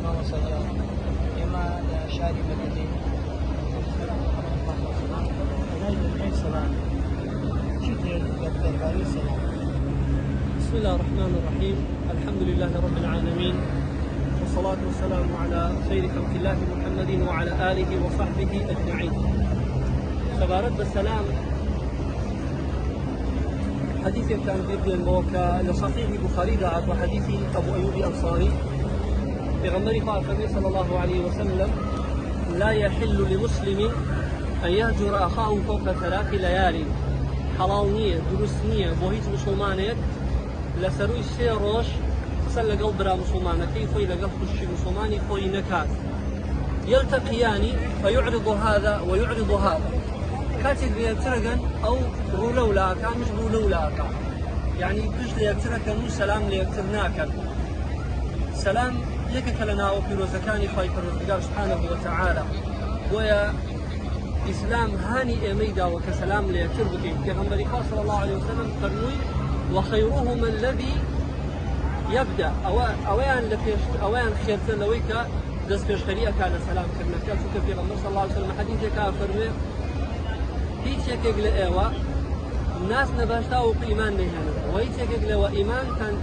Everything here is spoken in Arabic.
ماما سجاد إما شاري مدني بسم الله الرحمن الرحيم. الحمد لله رب العالمين، والصلاة والسلام على خير خلق الله محمد وعلى آله وصحبه أجمعين. سبارت بالسلام حديث كان ضد الموكا لصحيح البخاري دعت وحديث أبو أيوب الأنصاري بغمر فاطمة صلى الله عليه وسلم: لا يحل لمسلم أن يهجر أخاه فوق 3 ليال. حلال دروس نية بوهيت مسلمانك لسروي سيروش قسل لقل برا مسلمانك خوي لقل خشي مسلماني خوي نكات يلتقيان فيعرض هذا ويعرض هذا. كاتب ليبترقن أو رولو لاكا مش رولو لاكا، يعني بش ليبترقن سلام ليبترناكا. سلام يكك لنا وفيروزكاني خوي فرزقار سبحانه وتعالى ويا إسلام هاني أميدا وكسلام ليتربكي في غنبري صلى الله عليه وسلم فرنوي: وخيرهم الذي يبدأ أوان خيرتن لويك دس بيش خريئة كان سلام كرنا كالسوك في غنبري صلى الله عليه وسلم حديثة كافرمي هيت يكيق لأيوة الناس نباشتا وقيمان نهانا وهيت يكيق لأيوة إيمان كان